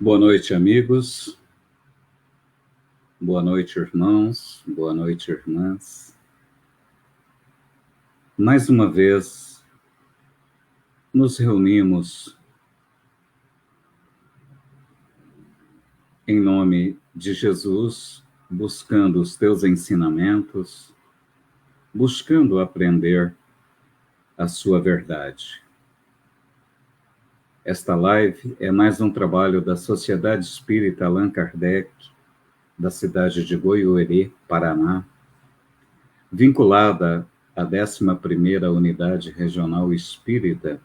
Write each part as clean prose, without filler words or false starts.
Boa noite, amigos. Boa noite, irmãos. Boa noite, irmãs. Mais uma vez, nos reunimos em nome de Jesus, buscando os teus ensinamentos, buscando aprender a sua verdade. Esta live é mais um trabalho da Sociedade Espírita Allan Kardec, da cidade de Goiôerê, Paraná, vinculada à 11ª Unidade Regional Espírita,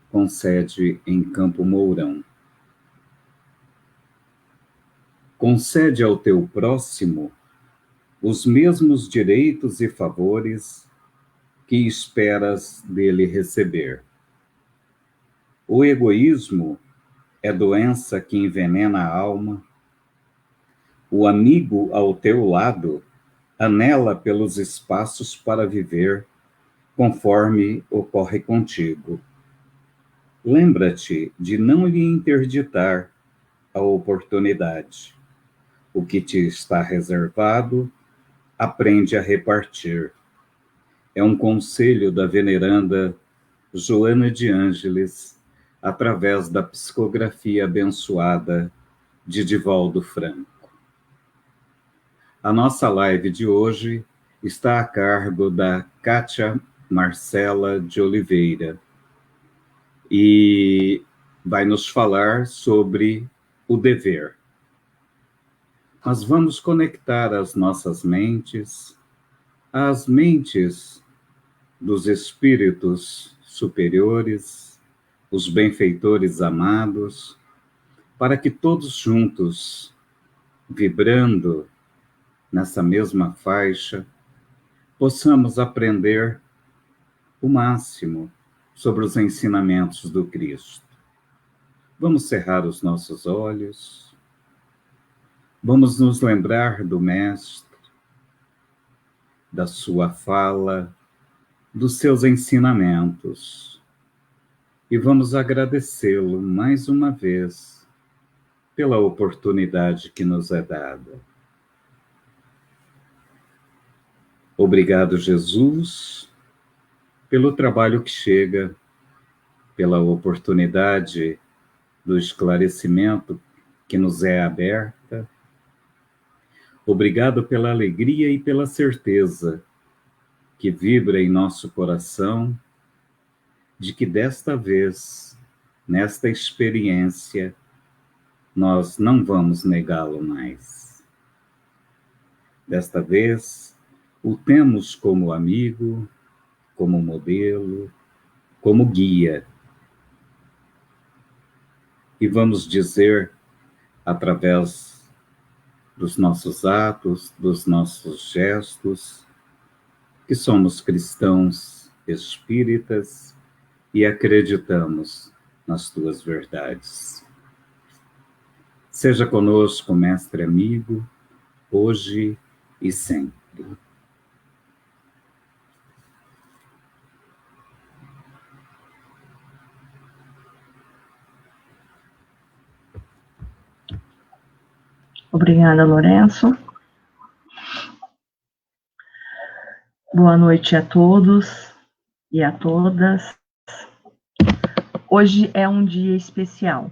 com sede em Campo Mourão. Concede ao teu próximo os mesmos direitos e favores que esperas dele receber. O egoísmo é doença que envenena a alma. O amigo ao teu lado anela pelos espaços para viver conforme ocorre contigo. Lembra-te de não lhe interditar a oportunidade. O que te está reservado, aprende a repartir. É um conselho da veneranda Joana de Ângeles, através da psicografia abençoada de Divaldo Franco. A nossa live de hoje está a cargo da Kátia Marcela de Oliveira e vai nos falar sobre o dever. Nós vamos conectar as nossas mentes às mentes dos espíritos superiores, os benfeitores amados, para que todos juntos, vibrando nessa mesma faixa, possamos aprender o máximo sobre os ensinamentos do Cristo. Vamos cerrar os nossos olhos, vamos nos lembrar do Mestre, da sua fala, dos seus ensinamentos, e vamos agradecê-lo mais uma vez pela oportunidade que nos é dada. Obrigado, Jesus, pelo trabalho que chega, pela oportunidade do esclarecimento que nos é aberta. Obrigado pela alegria e pela certeza que vibra em nosso coração de que desta vez, nesta experiência, nós não vamos negá-lo mais. Desta vez, o temos como amigo, como modelo, como guia. E vamos dizer, através dos nossos atos, dos nossos gestos, que somos cristãos espíritas e acreditamos nas tuas verdades. Seja conosco, mestre amigo, hoje e sempre. Obrigada, Lourenço. Boa noite a todos e a todas. Hoje é um dia especial.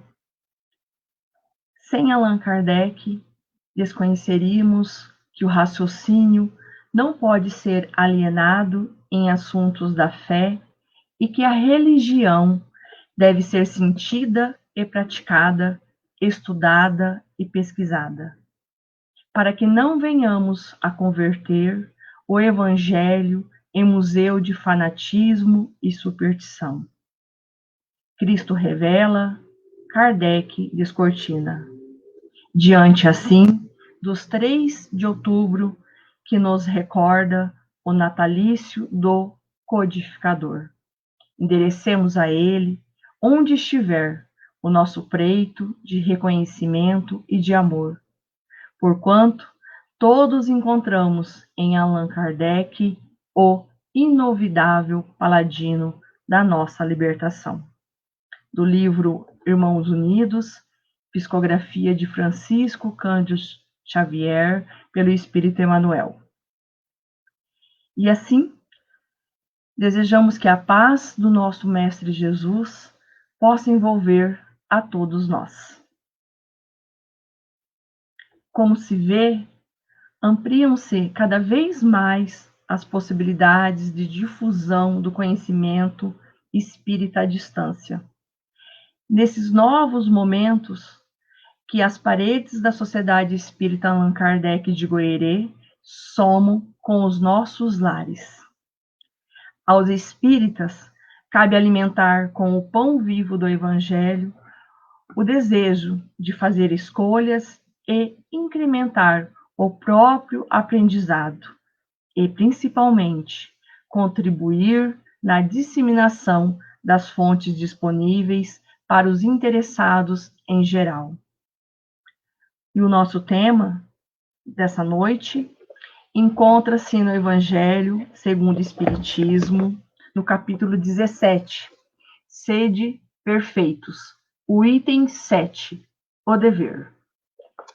Sem Allan Kardec, desconheceríamos que o raciocínio não pode ser alienado em assuntos da fé e que a religião deve ser sentida e praticada, estudada e pesquisada, para que não venhamos a converter o Evangelho em museu de fanatismo e superstição. Cristo revela, Kardec descortina. Diante, assim, dos 3 de outubro, que nos recorda o natalício do codificador. Enderecemos a ele, onde estiver, o nosso preito de reconhecimento e de amor, porquanto todos encontramos em Allan Kardec o inovidável paladino da nossa libertação. Do livro Irmãos Unidos, psicografia de Francisco Cândido Xavier, pelo Espírito Emmanuel. E assim, desejamos que a paz do nosso Mestre Jesus possa envolver a todos nós. Como se vê, ampliam-se cada vez mais as possibilidades de difusão do conhecimento espírita à distância. Nesses novos momentos que as paredes da Sociedade Espírita Allan Kardec de Goerê somam com os nossos lares. Aos espíritas, cabe alimentar com o pão vivo do Evangelho o desejo de fazer escolhas e incrementar o próprio aprendizado e, principalmente, contribuir na disseminação das fontes disponíveis para os interessados em geral. E o nosso tema dessa noite encontra-se no Evangelho segundo o Espiritismo, no capítulo 17, Sede Perfeitos, o item 7, o dever.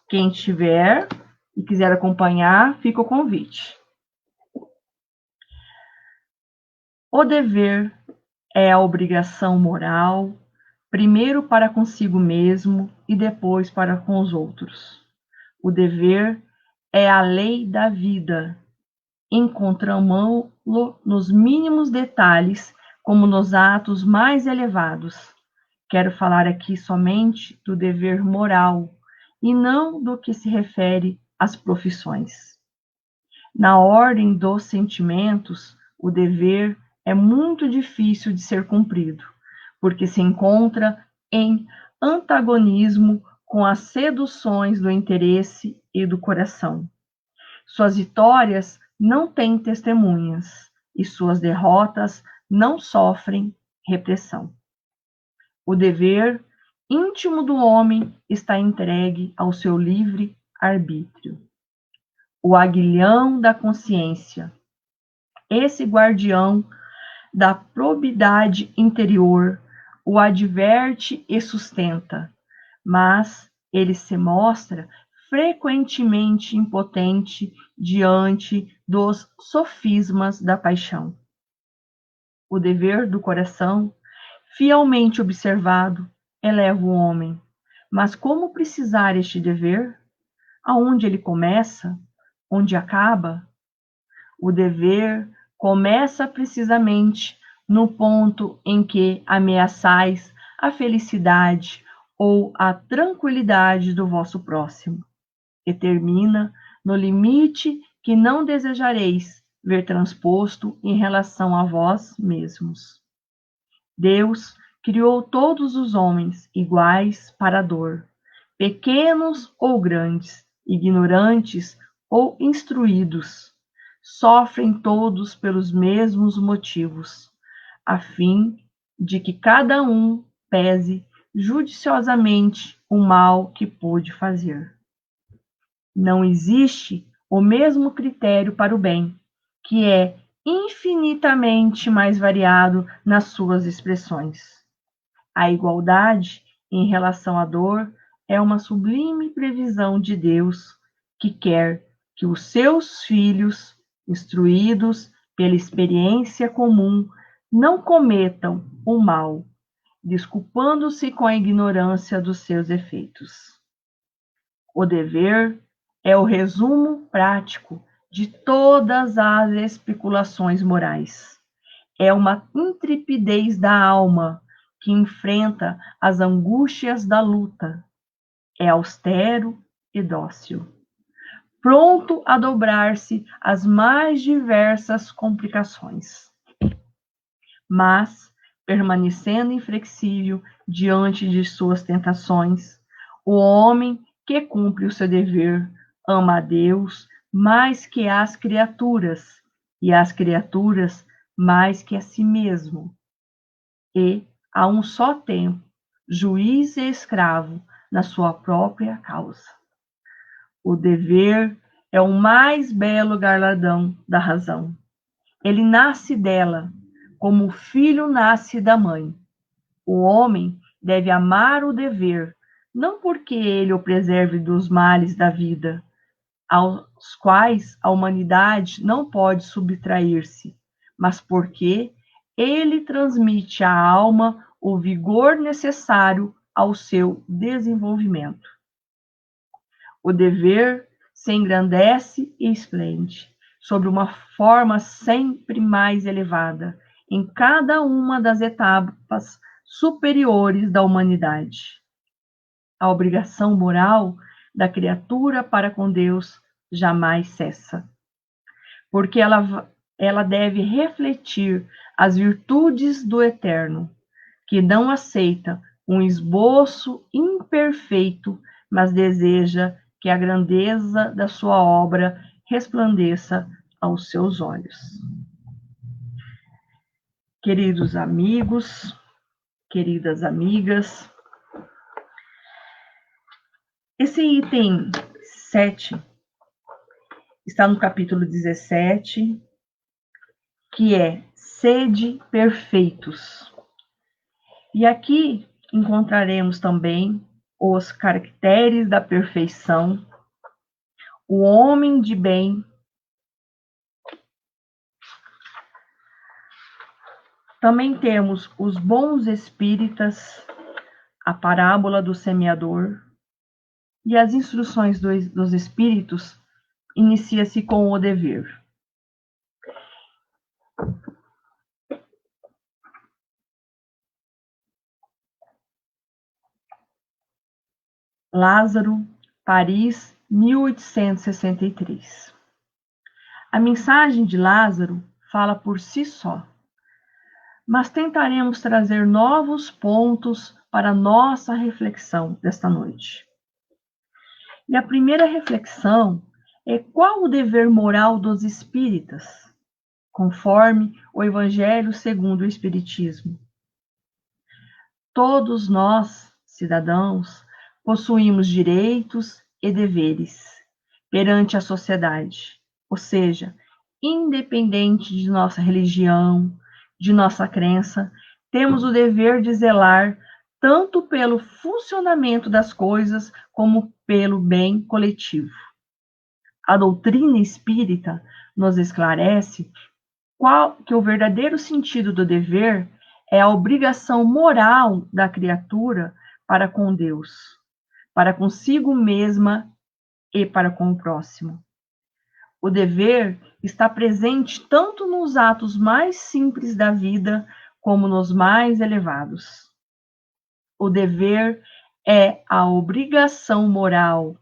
Quem tiver e quiser acompanhar, fica o convite. O dever é a obrigação moral, primeiro para consigo mesmo e depois para com os outros. O dever é a lei da vida. Encontramos-lo nos mínimos detalhes, como nos atos mais elevados. Quero falar aqui somente do dever moral e não do que se refere às profissões. Na ordem dos sentimentos, o dever é muito difícil de ser cumprido, porque se encontra em antagonismo com as seduções do interesse e do coração. Suas vitórias não têm testemunhas e suas derrotas não sofrem repressão. O dever íntimo do homem está entregue ao seu livre arbítrio. O aguilhão da consciência, esse guardião da probidade interior, o adverte e sustenta, mas ele se mostra frequentemente impotente diante dos sofismas da paixão. O dever do coração, fielmente observado, eleva o homem. Mas como precisar este dever? Aonde ele começa? Onde acaba? O dever começa precisamente no ponto em que ameaçais a felicidade ou a tranquilidade do vosso próximo, e termina no limite que não desejareis ver transposto em relação a vós mesmos. Deus criou todos os homens iguais para a dor, pequenos ou grandes, ignorantes ou instruídos. Sofrem todos pelos mesmos motivos, a fim de que cada um pese judiciosamente o mal que pôde fazer. Não existe o mesmo critério para o bem, que é infinitamente mais variado nas suas expressões. A igualdade em relação à dor é uma sublime previsão de Deus que quer que os seus filhos, instruídos pela experiência comum, não cometam o mal, desculpando-se com a ignorância dos seus efeitos. O dever é o resumo prático de todas as especulações morais. É uma intrepidez da alma que enfrenta as angústias da luta. É austero e dócil, pronto a dobrar-se às mais diversas complicações, mas permanecendo inflexível diante de suas tentações. O homem que cumpre o seu dever ama a Deus mais que as criaturas, e as criaturas mais que a si mesmo, e, a um só tempo, juiz e escravo na sua própria causa. O dever é o mais belo galardão da razão. Ele nasce dela, como o filho nasce da mãe. O homem deve amar o dever, não porque ele o preserve dos males da vida, aos quais a humanidade não pode subtrair-se, mas porque ele transmite à alma o vigor necessário ao seu desenvolvimento. O dever se engrandece e esplende, sobre uma forma sempre mais elevada, em cada uma das etapas superiores da humanidade. A obrigação moral da criatura para com Deus jamais cessa, porque ela deve refletir as virtudes do Eterno, que não aceita um esboço imperfeito, mas deseja que a grandeza da sua obra resplandeça aos seus olhos. Queridos amigos, queridas amigas, esse item 7 está no capítulo 17, que é sede perfeitos. E aqui encontraremos também os caracteres da perfeição, o homem de bem. Também temos os bons espíritas, a parábola do semeador, e as instruções dos espíritos inicia-se com o dever. Lázaro, Paris, 1863. A mensagem de Lázaro fala por si só, mas tentaremos trazer novos pontos para nossa reflexão desta noite. E a primeira reflexão é: qual o dever moral dos espíritas, conforme o Evangelho segundo o Espiritismo? Todos nós, cidadãos, possuímos direitos e deveres perante a sociedade, ou seja, independente de nossa religião, de nossa crença, temos o dever de zelar tanto pelo funcionamento das coisas como pelo bem coletivo. A doutrina espírita nos esclarece que o verdadeiro sentido do dever é a obrigação moral da criatura para com Deus, para consigo mesma e para com o próximo. O dever está presente tanto nos atos mais simples da vida como nos mais elevados. O dever é a obrigação moral,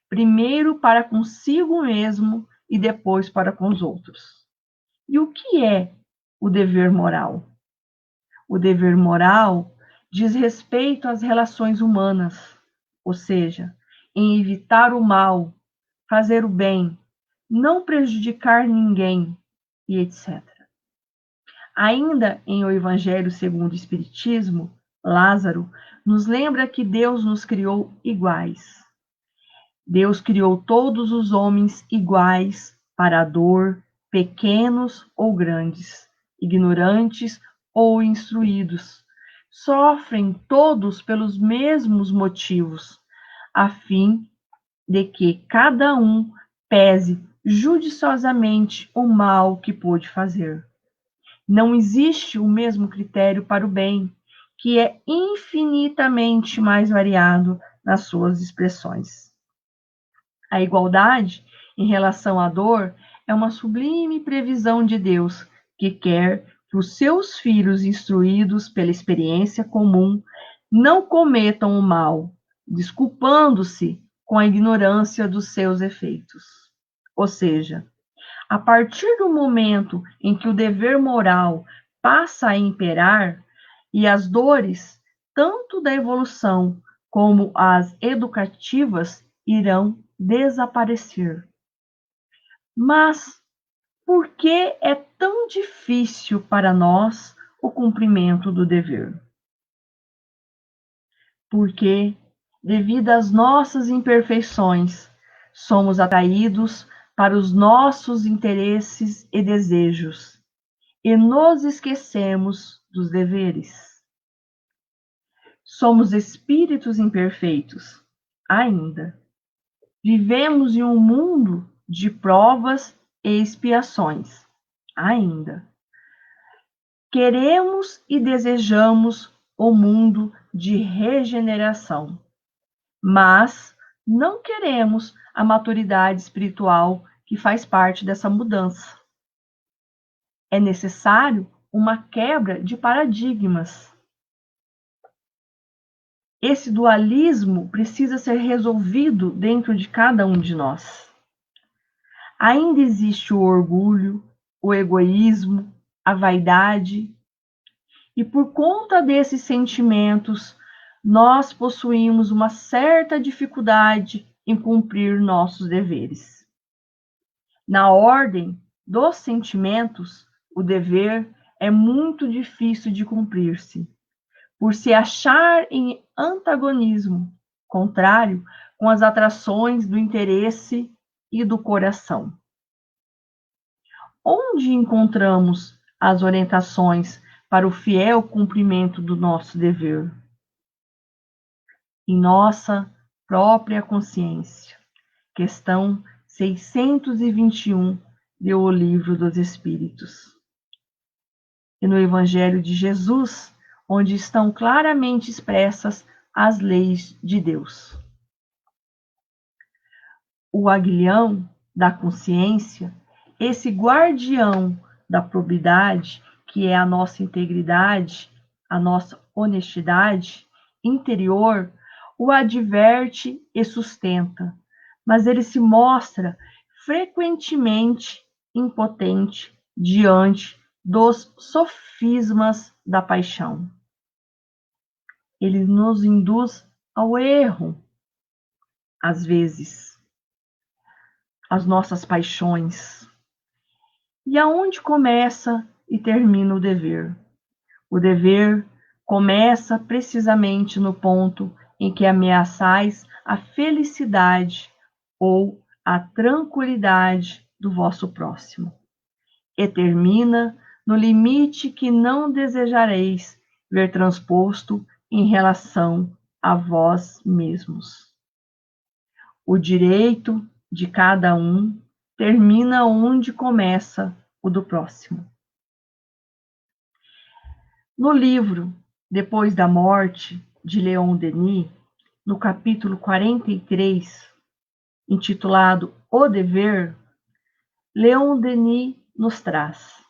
primeiro para consigo mesmo e depois para com os outros. E o que é o dever moral? O dever moral diz respeito às relações humanas, ou seja, em evitar o mal, fazer o bem, não prejudicar ninguém, e etc. Ainda em O Evangelho segundo o Espiritismo, Lázaro nos lembra que Deus nos criou iguais. Deus criou todos os homens iguais para a dor, pequenos ou grandes, ignorantes ou instruídos. Sofrem todos pelos mesmos motivos, a fim de que cada um pese judiciosamente o mal que pôde fazer. Não existe o mesmo critério para o bem, que é infinitamente mais variado nas suas expressões. A igualdade em relação à dor é uma sublime previsão de Deus, que quer que os seus filhos instruídos pela experiência comum não cometam o mal, desculpando-se com a ignorância dos seus efeitos. Ou seja, a partir do momento em que o dever moral passa a imperar e as dores, tanto da evolução como as educativas, irão desaparecer. Mas por que é tão difícil para nós o cumprimento do dever? Porque, devido às nossas imperfeições, somos atraídos para os nossos interesses e desejos, e nos esquecemos dos deveres. Somos espíritos imperfeitos, ainda. Vivemos em um mundo de provas e expiações, ainda. Queremos e desejamos o mundo de regeneração, mas não queremos a maturidade espiritual que faz parte dessa mudança. É necessário uma quebra de paradigmas. Esse dualismo precisa ser resolvido dentro de cada um de nós. Ainda existe o orgulho, o egoísmo, a vaidade, e por conta desses sentimentos, nós possuímos uma certa dificuldade em cumprir nossos deveres. Na ordem dos sentimentos, o dever é muito difícil de cumprir-se, por se achar em antagonismo contrário com as atrações do interesse e do coração. Onde encontramos as orientações para o fiel cumprimento do nosso dever? Em nossa própria consciência. Questão 621 do Livro dos Espíritos. E no Evangelho de Jesus, onde estão claramente expressas as leis de Deus. O aguilhão da consciência, esse guardião da probidade, que é a nossa integridade, a nossa honestidade interior, o adverte e sustenta, mas ele se mostra frequentemente impotente diante dos sofismas da paixão. Ele nos induz ao erro, às vezes, as nossas paixões. E aonde começa e termina o dever? O dever começa precisamente no ponto em que ameaçais a felicidade ou a tranquilidade do vosso próximo, e termina no limite que não desejareis ver transposto em relação a vós mesmos. O direito de cada um termina onde começa o do próximo. No livro Depois da Morte, de Leon Denis, no capítulo 43, intitulado O Dever, Leon Denis nos traz: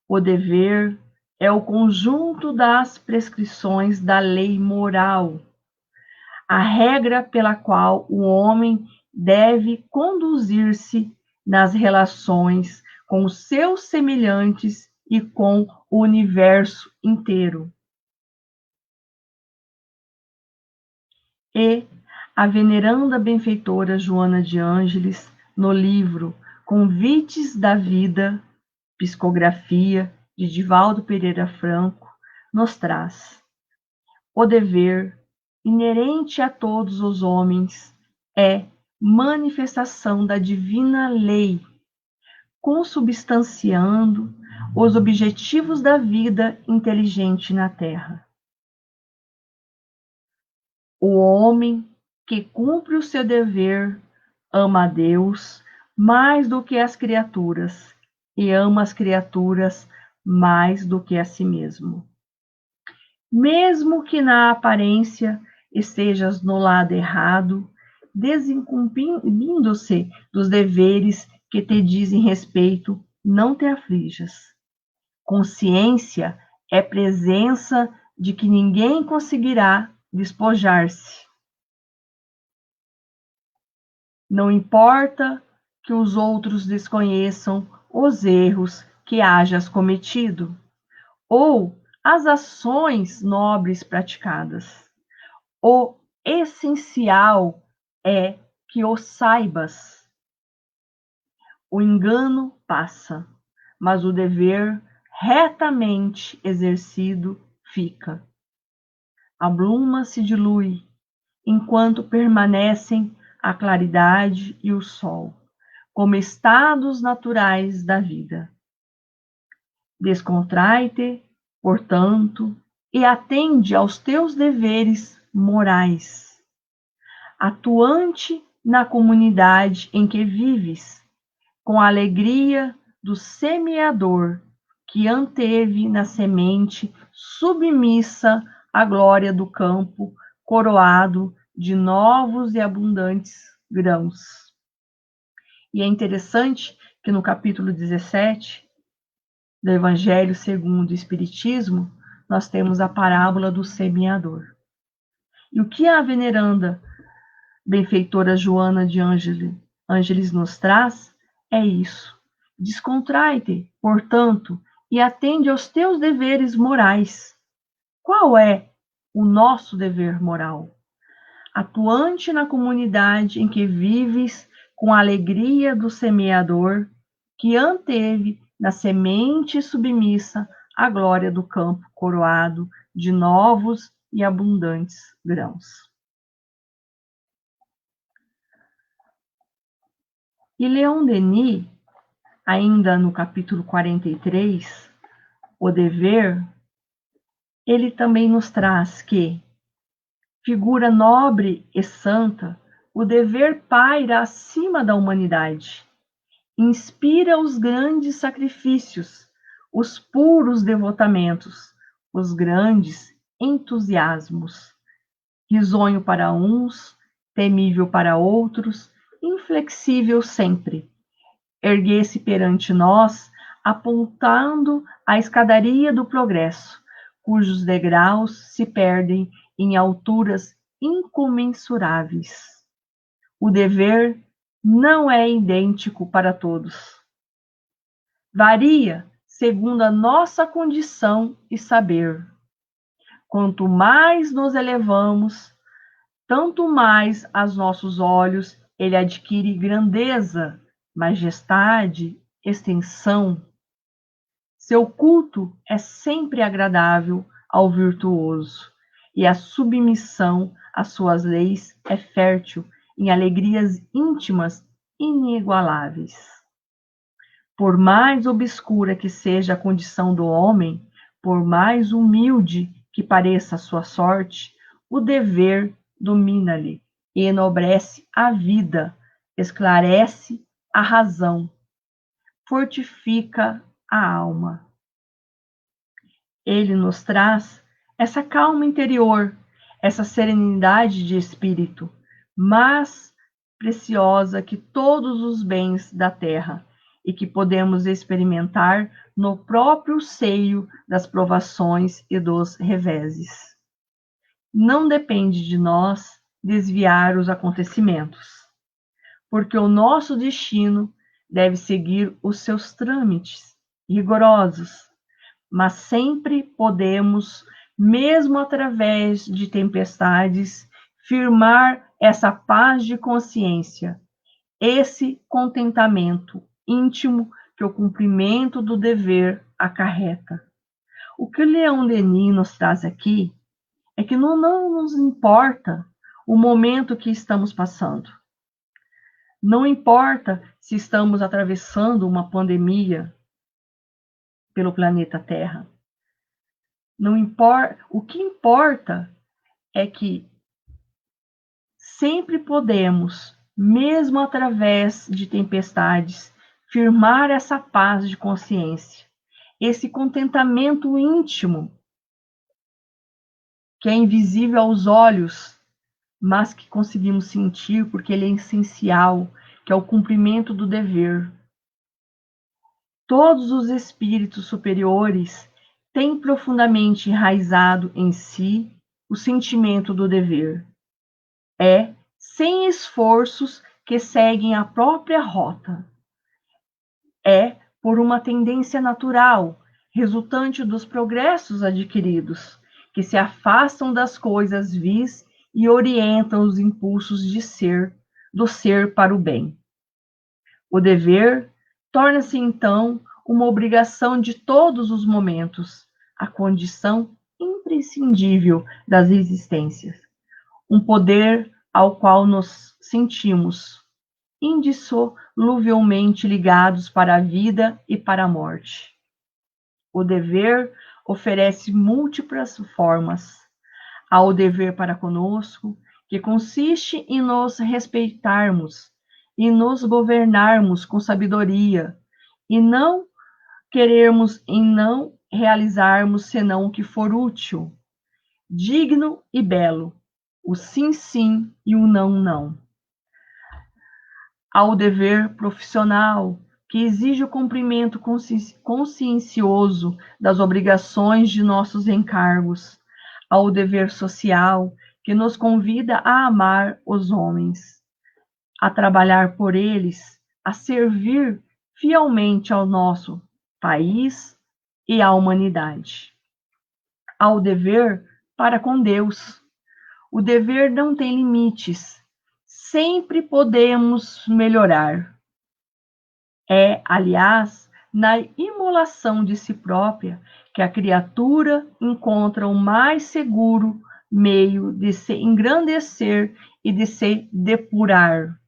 o dever é o conjunto das prescrições da lei moral, a regra pela qual o homem deve conduzir-se nas relações com os seus semelhantes e com o universo inteiro. E a veneranda benfeitora Joana de Ângeles, no livro Convites da Vida, psicografia de Divaldo Pereira Franco, nos traz: o dever, inerente a todos os homens, é manifestação da divina lei, consubstanciando os objetivos da vida inteligente na Terra. O homem que cumpre o seu dever ama a Deus mais do que as criaturas e ama as criaturas mais do que a si mesmo. Mesmo que na aparência estejas no lado errado, desincumbindo-se dos deveres que te dizem respeito, não te aflijas. Consciência é presença de que ninguém conseguirá despojar-se. Não importa que os outros desconheçam os erros que hajas cometido, ou as ações nobres praticadas. O essencial é que o saibas. O engano passa, mas o dever retamente exercido fica. A bruma se dilui, enquanto permanecem a claridade e o sol, como estados naturais da vida. Descontrai-te, portanto, e atende aos teus deveres morais, atuante na comunidade em que vives, com a alegria do semeador que anteve na semente submissa à glória do campo, coroado de novos e abundantes grãos. E é interessante que no capítulo 17 do Evangelho segundo o Espiritismo, nós temos a parábola do semeador. E o que a veneranda benfeitora Joana de Ângeles nos traz é isso. Descontrai-te, portanto, e atende aos teus deveres morais. Qual é o nosso dever moral? Atuante na comunidade em que vives, com a alegria do semeador, que anteve na semente submissa a glória do campo coroado de novos e abundantes grãos. E Leon Denis, ainda no capítulo 43, O Dever, ele também nos traz que, figura nobre e santa, o dever paira acima da humanidade, inspira os grandes sacrifícios, os puros devotamentos, os grandes entusiasmos, risonho para uns, temível para outros, inflexível sempre. Erguer-se perante nós, apontando a escadaria do progresso, cujos degraus se perdem em alturas incomensuráveis. O dever não é idêntico para todos. Varia segundo a nossa condição e saber. Quanto mais nos elevamos, tanto mais aos nossos olhos ele adquire grandeza, majestade, extensão. Seu culto é sempre agradável ao virtuoso, e a submissão às suas leis é fértil em alegrias íntimas inigualáveis. Por mais obscura que seja a condição do homem, por mais humilde que pareça a sua sorte, o dever domina-lhe e enobrece a vida, esclarece a razão, fortifica a alma. Ele nos traz essa calma interior, essa serenidade de espírito, mais preciosa que todos os bens da terra e que podemos experimentar no próprio seio das provações e dos reveses. Não depende de nós desviar os acontecimentos, porque o nosso destino deve seguir os seus trâmites rigorosos, mas sempre podemos, mesmo através de tempestades, firmar essa paz de consciência, esse contentamento íntimo que o cumprimento do dever acarreta. O que Leon Denis nos traz aqui é que não nos importa o momento que estamos passando. Não importa se estamos atravessando uma pandemia pelo planeta Terra. Não importa, o que importa é que sempre podemos, mesmo através de tempestades, firmar essa paz de consciência, esse contentamento íntimo que é invisível aos olhos, mas que conseguimos sentir porque ele é essencial, que é o cumprimento do dever. Todos os espíritos superiores têm profundamente enraizado em si o sentimento do dever. É sem esforços que seguem a própria rota. É por uma tendência natural, resultante dos progressos adquiridos, que se afastam das coisas vis e orientam os impulsos de ser, do ser para o bem. O dever torna-se, então, uma obrigação de todos os momentos, a condição imprescindível das existências, um poder ao qual nos sentimos indissoluvelmente ligados para a vida e para a morte. O dever oferece múltiplas formas. Há o dever para conosco, que consiste em nos respeitarmos e nos governarmos com sabedoria, e não querermos em não realizarmos senão o que for útil, digno e belo, o sim, sim e o não, não. Há o dever profissional, que exige o cumprimento consciencioso das obrigações de nossos encargos. Há o dever social, que nos convida a amar os homens, a trabalhar por eles, a servir fielmente ao nosso país e à humanidade. Há o dever para com Deus. O dever não tem limites. Sempre podemos melhorar. É, aliás, na imolação de si própria que a criatura encontra o mais seguro meio de se engrandecer e de se depurar.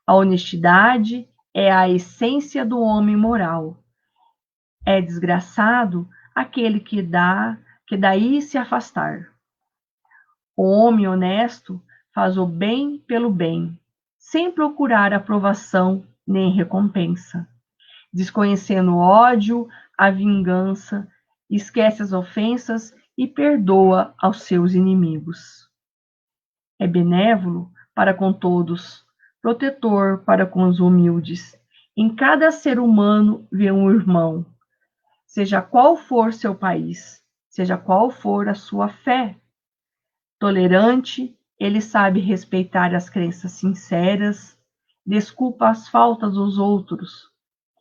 A honestidade é a essência do homem moral. É desgraçado aquele que daí se afastar. O homem honesto faz o bem pelo bem, sem procurar aprovação nem recompensa. Desconhecendo o ódio, a vingança, esquece as ofensas e perdoa aos seus inimigos. É benévolo para com todos, protetor para com os humildes. Em cada ser humano vê um irmão, seja qual for seu país, seja qual for a sua fé. Tolerante, ele sabe respeitar as crenças sinceras, desculpa as faltas dos outros,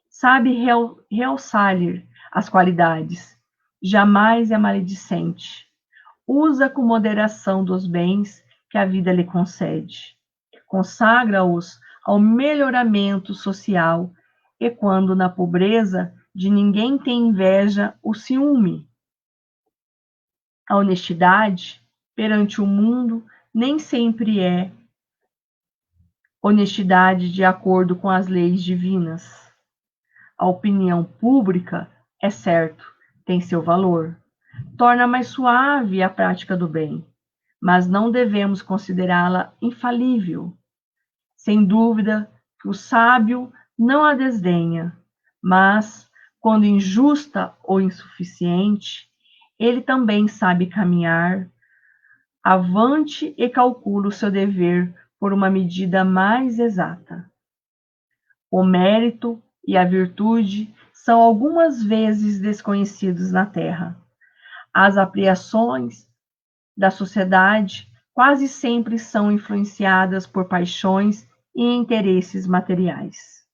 sabe realçar-lhe as qualidades, jamais é maledicente, usa com moderação dos bens que a vida lhe concede, consagra-os ao melhoramento social e, quando na pobreza de ninguém tem inveja, o ciúme. A honestidade perante o mundo nem sempre é honestidade de acordo com as leis divinas. A opinião pública, é certo, tem seu valor. Torna mais suave a prática do bem, mas não devemos considerá-la infalível. Sem dúvida que o sábio não a desdenha, mas, quando injusta ou insuficiente, ele também sabe caminhar avante e calcula o seu dever por uma medida mais exata. O mérito e a virtude são algumas vezes desconhecidos na terra. As apreensões da sociedade quase sempre são influenciadas por paixões e interesses materiais.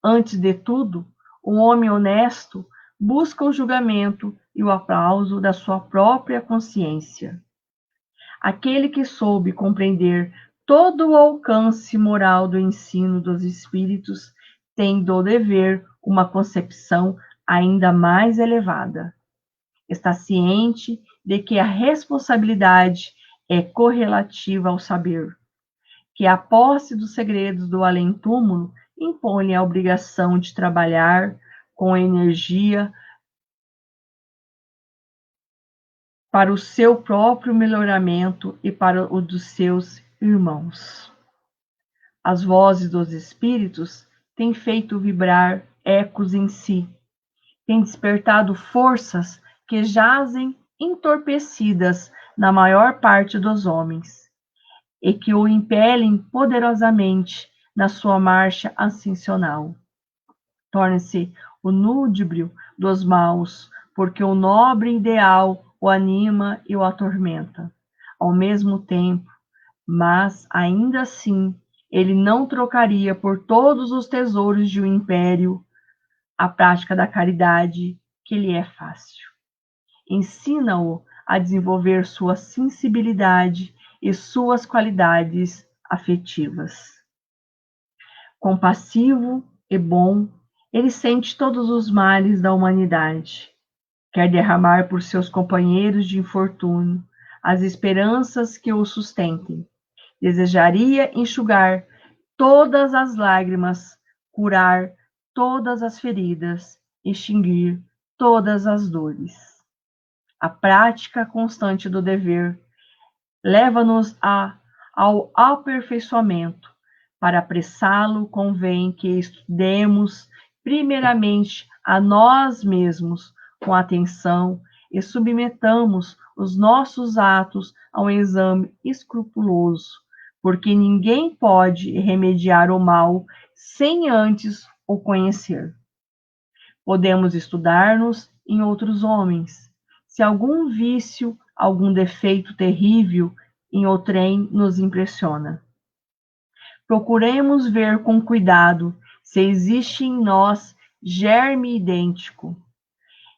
Antes de tudo, o homem honesto busca o julgamento e o aplauso da sua própria consciência. Aquele que soube compreender todo o alcance moral do ensino dos espíritos tem do dever uma concepção ainda mais elevada. Está ciente de que a responsabilidade é correlativa ao saber, que a posse dos segredos do além-túmulo impõe a obrigação de trabalhar com energia para o seu próprio melhoramento e para o dos seus irmãos. As vozes dos espíritos têm feito vibrar ecos em si, têm despertado forças que jazem entorpecidas na maior parte dos homens, e que o impelem poderosamente na sua marcha ascensional. Torna-se o núdibrio dos maus, porque o nobre ideal o anima e o atormenta, ao mesmo tempo, mas ainda assim ele não trocaria por todos os tesouros de um império a prática da caridade, que lhe é fácil. Ensina-o a desenvolver sua sensibilidade e suas qualidades afetivas. Compassivo e bom, ele sente todos os males da humanidade. Quer derramar por seus companheiros de infortúnio as esperanças que o sustentem. Desejaria enxugar todas as lágrimas, curar todas as feridas, extinguir todas as dores. A prática constante do dever leva-nos ao aperfeiçoamento. Para apressá-lo, convém que estudemos primeiramente a nós mesmos com atenção e submetamos os nossos atos a um exame escrupuloso, porque ninguém pode remediar o mal sem antes o conhecer. Podemos estudar-nos em outros homens. Se algum vício, algum defeito terrível em outrem nos impressiona, procuremos ver com cuidado se existe em nós germe idêntico.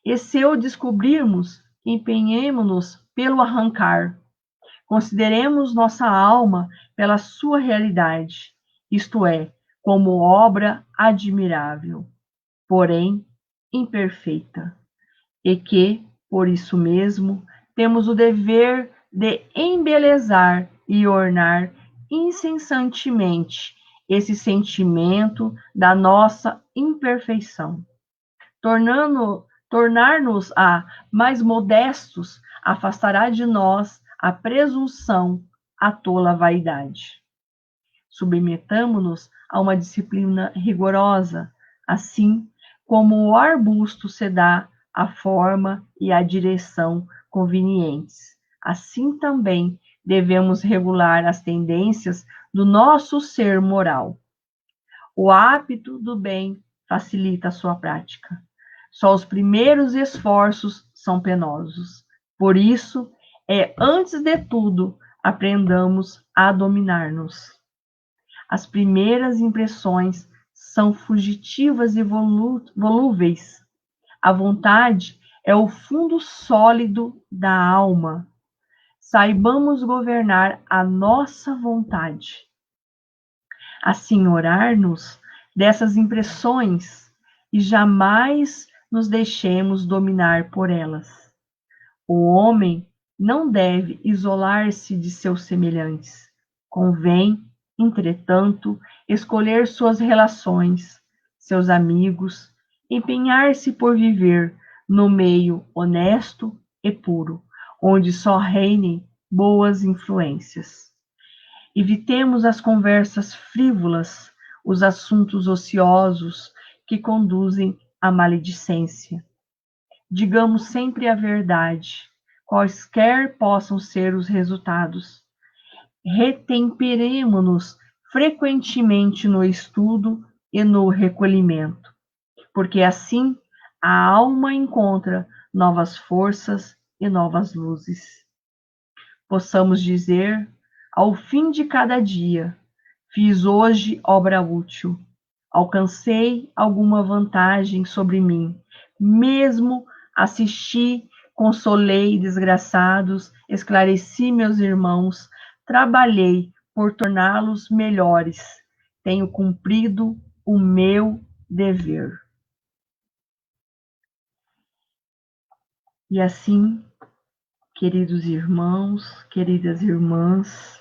E se o descobrirmos, empenhemo-nos pelo arrancar. Consideremos nossa alma pela sua realidade, isto é, como obra admirável, porém imperfeita, e que, por isso mesmo, temos o dever de embelezar e ornar incessantemente esse sentimento da nossa imperfeição, tornar-nos mais modestos afastará de nós a presunção, a tola vaidade. Submetamo-nos a uma disciplina rigorosa, assim como o arbusto se dá a forma e a direção convenientes. Assim também devemos regular as tendências do nosso ser moral. O hábito do bem facilita a sua prática. Só os primeiros esforços são penosos. Por isso, antes de tudo, aprendamos a dominar-nos. As primeiras impressões são fugitivas e volúveis. A vontade é o fundo sólido da alma. Saibamos governar a nossa vontade. Assenhorar-nos dessas impressões e jamais nos deixemos dominar por elas. O homem não deve isolar-se de seus semelhantes. Convém, entretanto, escolher suas relações, seus amigos, empenhar-se por viver no meio honesto e puro, onde só reinem boas influências. Evitemos as conversas frívolas, os assuntos ociosos que conduzem à maledicência. Digamos sempre a verdade, quaisquer possam ser os resultados. Retemperemo-nos frequentemente no estudo e no recolhimento, porque assim a alma encontra novas forças e novas luzes. Possamos dizer, ao fim de cada dia, fiz hoje obra útil, alcancei alguma vantagem sobre mim, mesmo assisti, consolei desgraçados, esclareci meus irmãos, trabalhei por torná-los melhores, tenho cumprido o meu dever. E assim, queridos irmãos, queridas irmãs,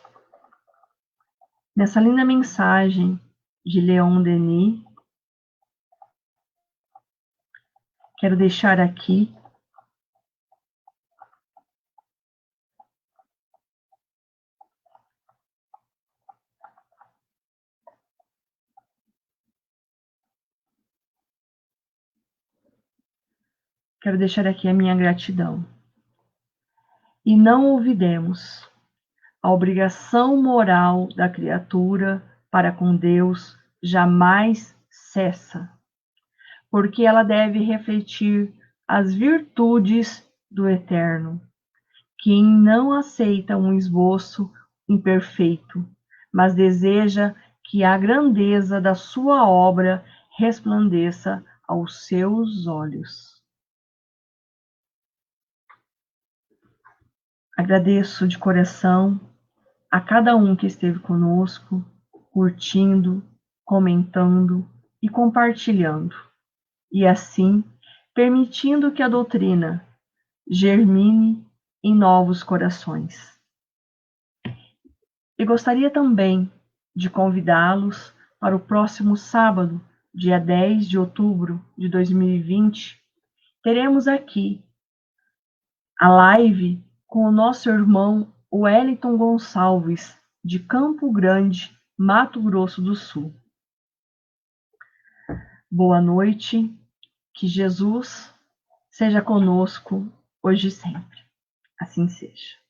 nessa linda mensagem de Leon Denis, quero deixar aqui a minha gratidão. E não olvidemos, a obrigação moral da criatura para com Deus jamais cessa, porque ela deve refletir as virtudes do Eterno. Quem não aceita um esboço imperfeito, mas deseja que a grandeza da sua obra resplandeça aos seus olhos. Agradeço de coração a cada um que esteve conosco, curtindo, comentando e compartilhando, e assim permitindo que a doutrina germine em novos corações. E gostaria também de convidá-los para o próximo sábado, dia 10 de outubro de 2020, teremos aqui a live com o nosso irmão Wellington Gonçalves, de Campo Grande, Mato Grosso do Sul. Boa noite, que Jesus seja conosco hoje e sempre. Assim seja.